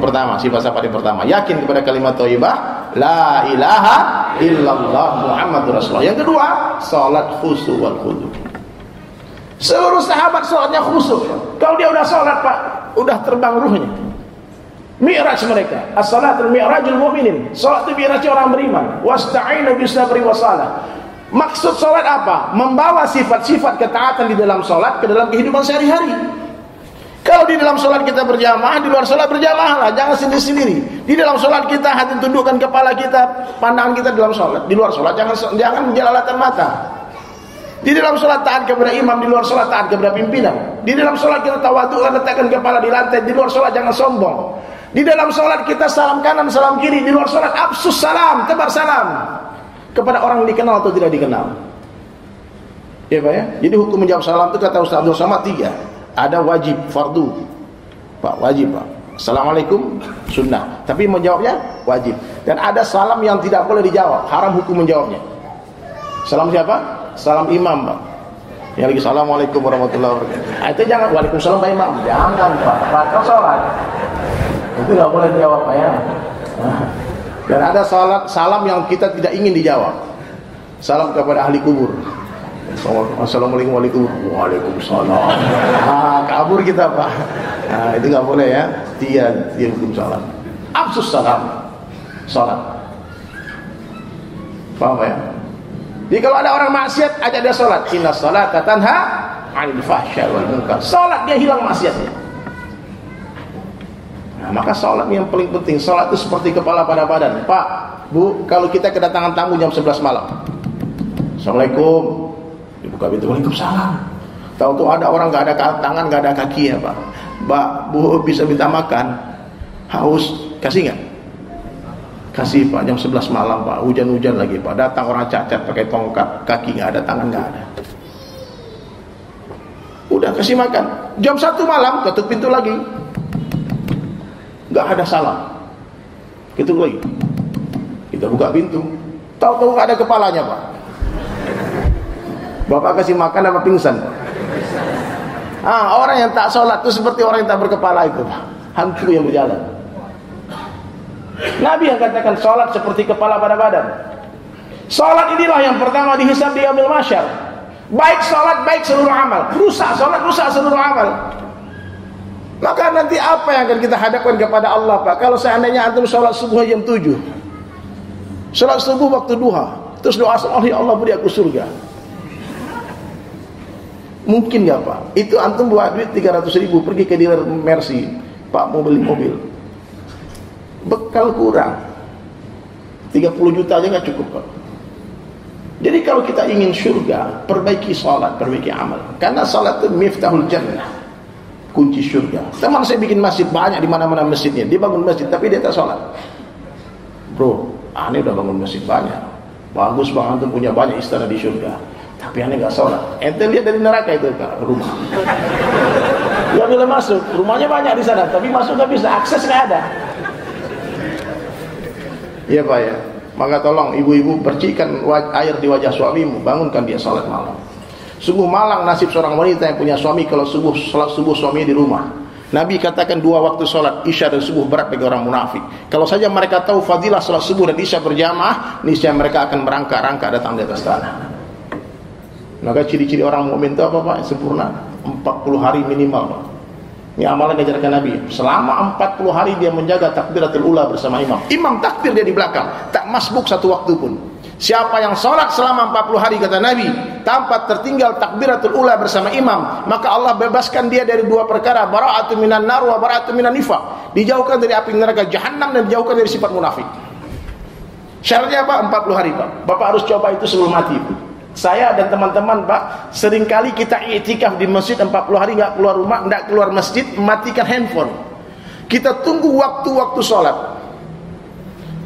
yang pertama, sifat syafaat yang pertama, yakin kepada kalimat thayyibah la ilaha illallah Muhammadur Rasulullah. Yang kedua, salat khusyuk wal khudu'. Seluruh sahabat salatnya khusyuk. Kalau dia udah salat, Pak, udah terbang ruhnya. Mi'raj mereka. As-salatul mi'rajul mu'minin. Salat itu mi'raj orang beriman. Wasta'inu bis-sabri was-salah. Maksud salat apa? Membawa sifat-sifat ketaatan di dalam salat ke dalam kehidupan sehari-hari. Kalau di dalam sholat kita berjamaah, di luar sholat berjamaah lah, jangan sendiri-sendiri. Di dalam sholat kita hati tundukkan kepala kita, pandangan kita di dalam sholat. Di luar sholat jangan menjalalatan mata. Di dalam sholat taat kepada imam, di luar sholat taat kepada pimpinan. Di dalam sholat kita tawadhu, letakkan kepala di lantai. Di luar sholat jangan sombong. Di dalam sholat kita salam kanan, salam kiri. Di luar sholat absus salam, tebar salam kepada orang dikenal atau tidak dikenal. Ya Pak ya. Jadi hukum menjawab salam itu kata Ustaz Abdul Somad 3. Ada wajib, fardu, Pak, wajib Pak. Assalamualaikum, sunnah. Tapi menjawabnya wajib. Dan ada salam yang tidak boleh dijawab, haram hukum menjawabnya. Salam siapa? Salam imam Pak. Yang lagi assalamualaikum warahmatullahi wabarakatuh. Nah, itu jangan, waalaikumsalam Pak Imam. Jangan Pak, batal sholat. Itu nggak boleh dijawab Pak ya. Dan ada salam yang kita tidak ingin dijawab. Salam kepada ahli kubur. Assalamualaikum warahmatullahi wabarakatuh. Waalaikumsalam. Kabur kita Pak. Nah, itu nggak boleh ya. Dia hukum salam. Absus salam. Salat. Paham ya? Jadi kalau ada orang maksiat, ajak dia salat. Inna salata tanha 'anil fahsya'i wal munkar. Salat dia hilang maksiatnya. Nah, maka salat yang paling penting. Salat itu seperti kepala pada badan. Pak, Bu, kalau kita kedatangan tamu jam 11 malam. Assalamualaikum. Dibuka pintu, waalaikumsalam. Tahu-tahu ada orang nggak ada tangan, nggak ada kaki ya Pak. Mbak, Bu, bisa minta makan? Haus, kasih nggak? Kasih Pak, jam 11 malam Pak, hujan-hujan lagi Pak. Datang orang cacat pakai tongkat, kaki nggak ada, tangan nggak ada. Udah kasih makan. Jam 1 malam ketuk pintu lagi, nggak ada salam. Ketuk lagi. Kita buka pintu, tahu-tahu nggak ada kepalanya Pak. Bapak kasih makan apa pingsan? Orang yang tak sholat itu seperti orang yang tak berkepala itu, hantu yang berjalan. Nabi yang katakan sholat seperti kepala pada badan. Sholat inilah yang pertama dihisab di yaumil mahsyar. Baik sholat, baik seluruh amal. Rusak sholat, rusak seluruh amal. Maka nanti apa yang akan kita hadapkan kepada Allah Pak? Kalau seandainya antum sholat subuh jam 7, sholat subuh waktu duha, terus doa ya Allah beri aku surga. Mungkin gak Pak? Itu antum bawa duit 300.000 pergi ke dealer Mercy, Pak mau beli mobil, bekal kurang 30 juta aja gak cukup Pak. Jadi kalau kita ingin surga, perbaiki salat, perbaiki amal. Karena salat itu miftahul jannah, kunci surga. Teman saya bikin masjid banyak, di mana-mana masjidnya. Dia bangun masjid tapi dia tak salat. Bro, aneh udah bangun masjid banyak, bagus Bang, antum punya banyak istana di surga, tapi aneh gak sholat. Ente lihat dari neraka itu ke rumah. Dia bila masuk, rumahnya banyak di sana, tapi masuk gak bisa, akses gak ada. Iya Pak ya. Maka tolong ibu-ibu percikan air di wajah suamimu, bangunkan dia sholat malam. Sungguh malang nasib seorang wanita yang punya suami kalau sholat subuh suaminya di rumah. Nabi katakan 2 waktu sholat isya dan subuh berat bagi orang munafik. Kalau saja mereka tahu fadilah sholat subuh dan isya berjamaah, niscaya mereka akan merangkak-rangkak datang di atas tanah. Maka ciri-ciri orang mukmin itu apa Pak? Sempurna 40 hari minimal Pak. Ini amalan yang diajarkan Nabi. Selama 40 hari dia menjaga takbiratul ula bersama imam. Imam takbir dia di belakang, tak masbuk satu waktu pun. Siapa yang sholat selama 40 hari kata Nabi tanpa tertinggal takbiratul ula bersama imam, maka Allah bebaskan dia dari 2 perkara, bara'atun minan nar wa bara'atun minan nifaq. Dijauhkan dari api neraka jahanam dan dijauhkan dari sifat munafik. Syaratnya apa? 40 hari Pak. Bapak harus coba itu sebelum mati. Saya dan teman-teman Pak, seringkali kita i'tikaf di masjid 40 hari nggak keluar rumah, nggak keluar masjid, matikan handphone. Kita tunggu waktu-waktu sholat.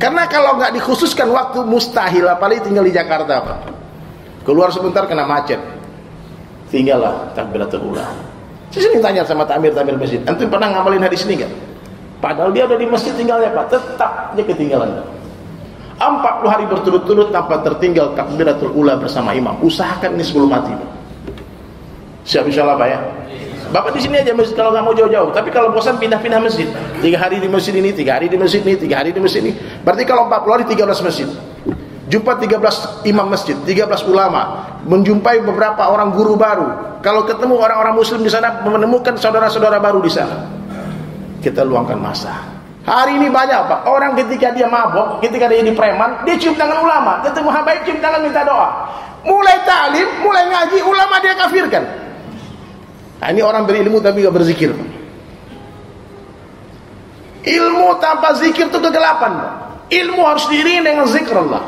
Karena kalau nggak dikhususkan waktu mustahil, apalagi tinggal di Jakarta Pak. Keluar sebentar kena macet, tinggallah takbiratul ula. Saya sering tanya sama takmir masjid, antum pernah ngamalin hadis ini nggak? Padahal dia udah di masjid tinggalnya Pak, tetap dia ketinggalan. 40 hari berturut-turut tanpa tertinggal takbiratul ula bersama imam. Usahakan ini sebelum mati Pak. Siap insyaallah Pak ya. Bapak di sini aja masjid kalau nggak mau jauh-jauh. Tapi kalau bosan pindah-pindah masjid. 3 hari di masjid ini, 3 hari di masjid ini, 3 hari di masjid ini. Berarti kalau 40 hari 13 masjid. Jumpa 13 imam masjid, 13 ulama, menjumpai beberapa orang guru baru. Kalau ketemu orang-orang muslim di sana, menemukan saudara-saudara baru di sana. Kita luangkan masa. Hari ini banyak Pak, orang ketika dia mabok, ketika dia jadi preman, dia cium tangan ulama, ketemu habaib cium tangan minta doa. Mulai ta'lim, mulai ngaji, ulama dia kafirkan. Nah, ini orang berilmu tapi gak berzikir. Ilmu tanpa zikir itu kegelapan Pak. Ilmu harus diiringi dengan zikr Allah.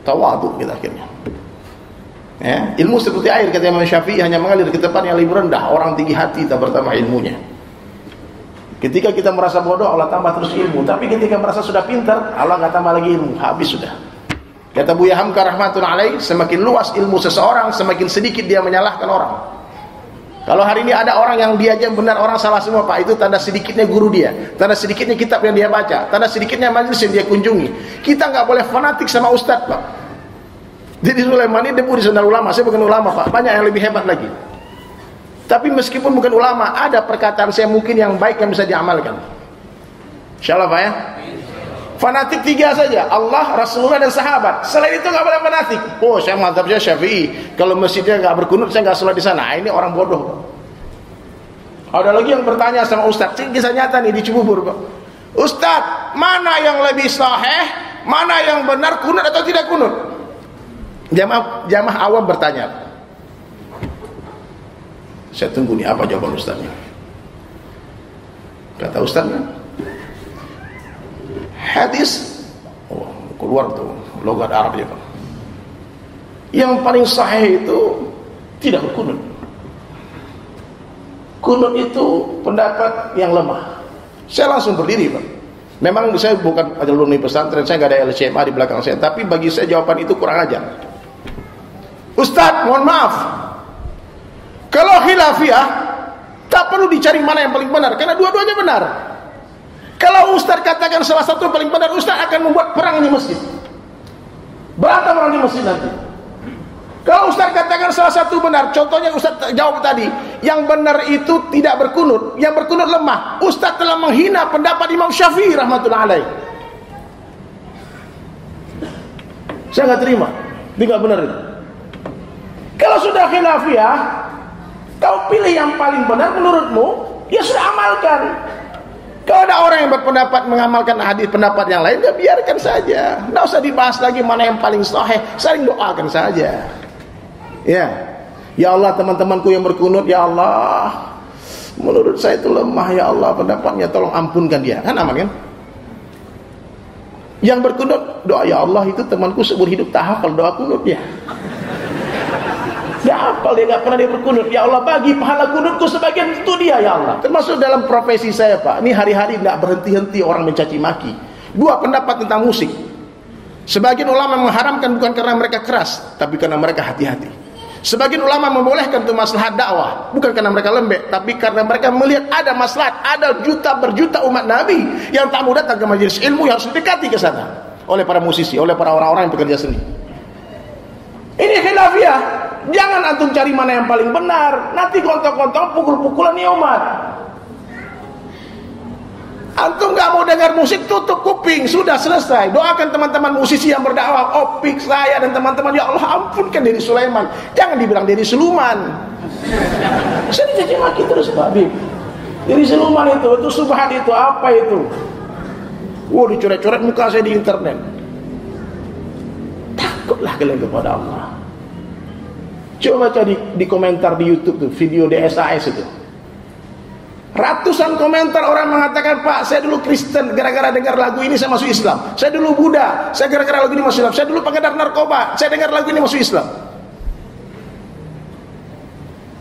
Tawadhu kita akhirnya. Ya, ilmu seperti air kata Imam Syafi'i, hanya mengalir ke tempat yang lebih rendah. Orang tinggi hati tak bertambah ilmunya. Ketika kita merasa bodoh, Allah tambah terus ilmu. Tapi ketika merasa sudah pintar, Allah nggak tambah lagi ilmu. Habis sudah. Kata Buya Hamka rahmatun alaih, semakin luas ilmu seseorang, semakin sedikit dia menyalahkan orang. Kalau hari ini ada orang yang dia aja benar, orang salah semua Pak, itu tanda sedikitnya guru dia, tanda sedikitnya kitab yang dia baca, tanda sedikitnya majelis yang dia kunjungi. Kita nggak boleh fanatik sama ustadz Pak. Jadi Sulaiman ini debu di sandal ulama. Saya bukan ulama Pak, banyak yang lebih hebat lagi. Tapi meskipun bukan ulama, ada perkataan saya mungkin yang baik yang bisa diamalkan. Insyaallah Pak ya. Fanatik 3 saja, Allah, Rasulullah dan sahabat. Selain itu nggak boleh fanatik. Oh, saya mazhabnya Syafi'i. Kalau masjidnya nggak berkunut, saya nggak sholat di sana. Ini orang bodoh. Ada lagi yang bertanya sama Ustadz. Ini kisah nyata nih di Cibubur Pak. Ustadz, mana yang lebih sahih? Mana yang benar, kunut atau tidak kunut? Jamaah awam bertanya. Saya tunggu nih apa jawaban Ustadznya. Kata Ustadznya, hadis, oh, keluar tuh logat Arabnya Pak. Yang paling sahih itu tidak berkunut. Kunut itu pendapat yang lemah. Saya langsung berdiri Pak. Memang saya bukan alumni pesantren, saya nggak ada LCMA di belakang saya, tapi bagi saya jawaban itu kurang ajar. Ustadz, mohon maaf, kalau khilafiyah tak perlu dicari mana yang paling benar, karena dua-duanya benar. Kalau Ustaz katakan salah satu paling benar, Ustaz akan membuat perang di masjid. Berantem orang di masjid nanti. Kalau Ustaz katakan salah satu benar, contohnya Ustaz jawab tadi, yang benar itu tidak berkunut, yang berkunut lemah. Ustaz telah menghina pendapat Imam Syafi'i rahmatullah alaih. Saya nggak terima, ini nggak benar itu. Kalau sudah khilafiyah, kau pilih yang paling benar menurutmu, ya sudah amalkan. Kalau ada orang yang berpendapat mengamalkan hadis pendapat yang lain, ya biarkan saja. Tidak usah dibahas lagi mana yang paling sahih, saling doakan saja. Ya, ya Allah teman-temanku yang berkunut, ya Allah, menurut saya itu lemah, ya Allah pendapatnya, tolong ampunkan dia. Kan aman kan? Yang berkunut, doa ya Allah itu temanku seumur hidup tak hafal doa kunutnya. Dia hafal, dia nggak pernah dia berkunut. Ya Allah bagi pahala kunutku sebagian itu dia ya Allah. Termasuk dalam profesi saya Pak, ini hari-hari nggak berhenti-henti orang mencaci maki. 2 pendapat tentang musik. Sebagian ulama mengharamkan bukan karena mereka keras, tapi karena mereka hati-hati. Sebagian ulama membolehkan untuk maslahat dakwah, bukan karena mereka lembek, tapi karena mereka melihat ada maslahat, ada berjuta umat Nabi yang tak mau datang ke majelis ilmu yang harus didekati ke sana oleh para musisi, oleh para orang-orang yang bekerja seni. Ini khilafiyah. Jangan antum cari mana yang paling benar. Nanti kontong-kontong pukul-pukulan nih umat. Antum gak mau dengar musik, tutup kuping. Sudah selesai. Doakan teman-teman musisi yang berdakwah. Opik saya dan teman-teman, ya Allah ampunkan diri Sulaiman. Jangan dibilang diri Siluman. Saya dicaci maki terus Pak Bib. Diri Siluman itu subhan itu apa itu? Wah, dicoret-coret muka saya di internet. Takutlah kalian kepada Allah. Coba baca di komentar di YouTube tuh, video DSAS itu. Ratusan komentar orang mengatakan, Pak, saya dulu Kristen, gara-gara dengar lagu ini saya masuk Islam. Saya dulu Buddha, saya gara-gara lagu ini masuk Islam. Saya dulu pengedar narkoba, saya dengar lagu ini masuk Islam.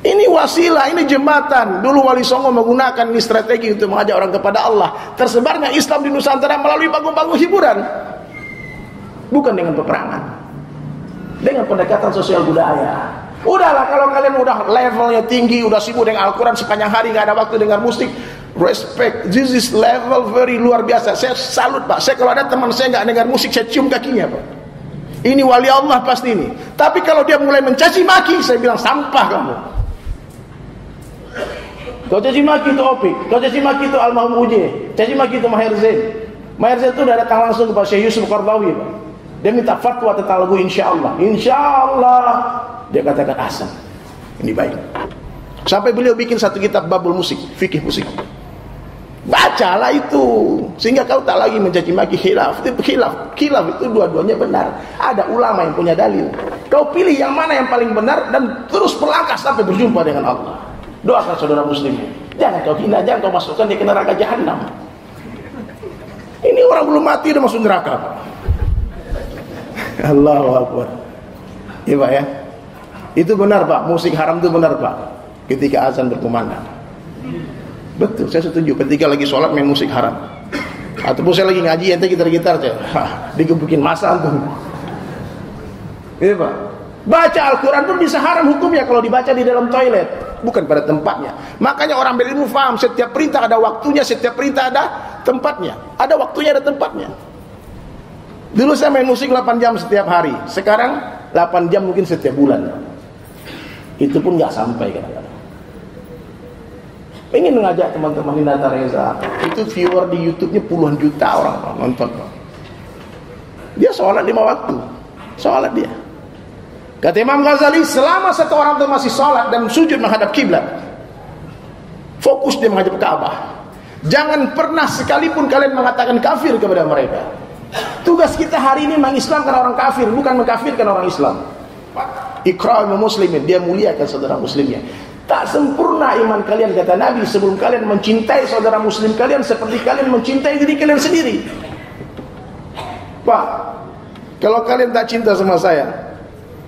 Ini wasilah, ini jembatan. Dulu Wali Songo menggunakan ini strategi untuk mengajak orang kepada Allah. Tersebarnya Islam di Nusantara melalui panggung-panggung hiburan. Bukan dengan peperangan, dengan pendekatan sosial budaya. Udahlah, kalau kalian udah levelnya tinggi, udah sibuk dengan Al-Quran sepanjang hari, gak ada waktu dengar musik, respect. This is level very luar biasa. Saya salut Pak. Saya kalau ada teman saya gak dengar musik, saya cium kakinya Pak. Ini wali Allah pasti ini. Tapi kalau dia mulai mencaci maki, saya bilang sampah kamu. Kau caci maki itu Opik, kau caci maki itu Almarhum Uje, caci maki itu Maher Zain. Maher Zain itu udah datang langsung kepada Syekh Yusuf Qardawi, Pak. Dia minta fatwa tentang lagu insyaallah. Insyaallah. Dia katakan asal. Ini baik. Sampai beliau bikin satu kitab babul musik, fikih musik. Bacalah itu, sehingga kau tak lagi mencaci maki khilaf. Khilaf itu dua-duanya benar. Ada ulama yang punya dalil. Kau pilih yang mana yang paling benar dan terus melangkah sampai berjumpa dengan Allah. Doakan saudara muslim. Jangan kau hina, jangan kau masukkan dia ke neraka jahanam. Ini orang belum mati udah masuk neraka. Allahu Akbar. Iya Pak ya. Itu benar Pak, musik haram itu benar Pak. Ketika azan berkumandang. Betul, saya setuju. Ketika lagi sholat main musik haram. Ataupun saya lagi ngaji ente gitar-gitar aja. Digebukin masa tuh. Iya Pak. Baca Al-Quran itu bisa haram hukumnya kalau dibaca di dalam toilet, bukan pada tempatnya. Makanya orang berilmu paham, setiap perintah ada waktunya, setiap perintah ada tempatnya. Ada waktunya, ada tempatnya. Dulu saya main musik 8 jam setiap hari. Sekarang 8 jam mungkin setiap bulan. Itu pun gak sampai kadang-kadang. Pengen mengajak teman-teman di Nata Reza. Itu viewer di YouTube-nya puluhan juta orang nonton. Dia sholat 5 waktu. Sholat dia. Kata Imam Ghazali, selama satu orang itu masih sholat dan sujud menghadap kiblat, fokus dia menghadap Ka'bah, jangan pernah sekalipun kalian mengatakan kafir kepada mereka. Tugas kita hari ini mengislamkan orang kafir, bukan mengkafirkan orang Islam. Ikramul muslimin, dia muliakan saudara muslimnya. Tak sempurna iman kalian, kata Nabi, sebelum kalian mencintai saudara muslim kalian seperti kalian mencintai diri kalian sendiri. Pak, kalau kalian tak cinta sama saya,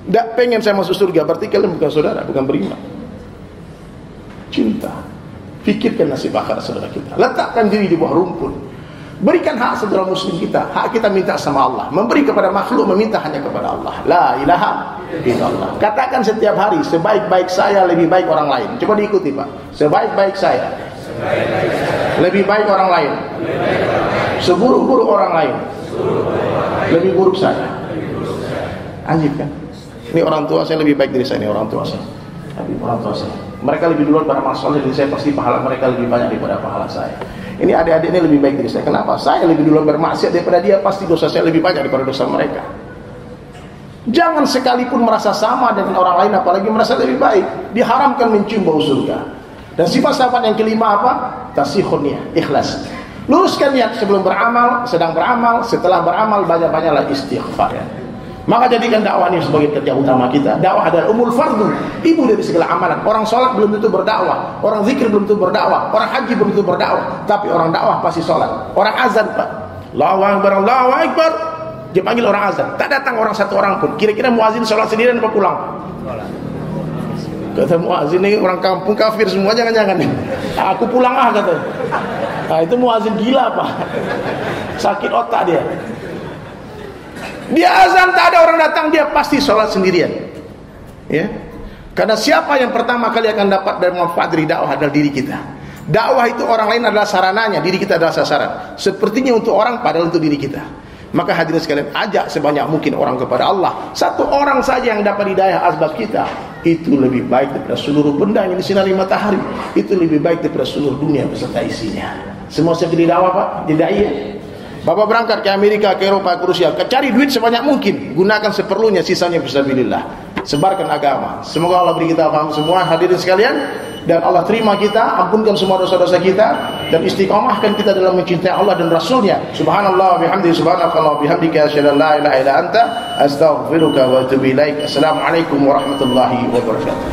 tidak pengen saya masuk surga, berarti kalian bukan saudara, bukan beriman. Cinta. Pikirkan nasib akhirat saudara kita. Letakkan diri di bawah rumput. Berikan hak saudara muslim kita. Hak kita minta sama Allah. Memberi kepada makhluk, meminta hanya kepada Allah. La ilaha illallah. Katakan setiap hari, sebaik-baik saya lebih baik orang lain. Coba diikuti Pak. Sebaik-baik saya lebih baik orang lain. Seburuk-buruk orang lain lebih buruk saya. Anjib kan? Ini orang tua saya lebih baik dari saya, ini orang tua saya. Tapi orang tua saya, mereka lebih duluan beramal soleh dari saya, pasti pahala mereka lebih banyak daripada pahala saya. Ini adik-adik ini lebih baik dari saya. Kenapa? Saya lebih duluan bermaksiat daripada dia, pasti dosa saya lebih banyak daripada dosa mereka. Jangan sekalipun merasa sama dengan orang lain, apalagi merasa lebih baik. Diharamkan mencium bau surga. Dan sifat sahabat yang kelima apa? Tasihun niat, ikhlas. Luruskan niat sebelum beramal, sedang beramal, setelah beramal banyak-banyaklah istighfar. Maka jadikan dakwah ini sebagai kerja utama kita. Dakwah adalah umul fardu, ibu dari segala amalan. Orang sholat belum tentu berdakwah, orang zikir belum tentu berdakwah, orang haji belum tentu berdakwah. Tapi orang dakwah pasti sholat. Orang azan Pak, Allahu Akbar, Allahu Akbar, dia panggil orang azan. Tak datang orang satu orang pun. Kira-kira muazin sholat sendirian apa pulang? Kata muazin ini orang kampung kafir semua, jangan-jangan. Aku pulang kata. Nah, itu muazin gila Pak, sakit otak dia. Dia azan tak ada orang datang, dia pasti sholat sendirian. Ya, karena siapa yang pertama kali akan dapat dari manfaat dari dakwah adalah diri kita. Dakwah itu orang lain adalah sarananya, diri kita adalah sasaran. Sepertinya untuk orang, padahal untuk diri kita. Maka hadirin sekalian, ajak sebanyak mungkin orang kepada Allah. Satu orang saja yang dapat hidayah asbab kita, itu lebih baik daripada seluruh benda yang disinari matahari. Itu lebih baik daripada seluruh dunia beserta isinya. Semua seperti dakwah Pak, tidak iya. Bapak berangkat ke Amerika, ke Eropa, ke Rusia, cari duit sebanyak mungkin, gunakan seperlunya, sisanya fisabilillah. Sebarkan agama. Semoga Allah beri kita paham semua hadirin sekalian, dan Allah terima kita, ampunkan semua dosa-dosa kita, dan istiqomahkan kita dalam mencintai Allah dan Rasulnya. Subhanallah bihamdihi, subhanakallah bihamdika, asyhadu an la ilaha illa anta, astaghfiruka wa atubu ilaik. Assalamualaikum warahmatullahi wabarakatuh.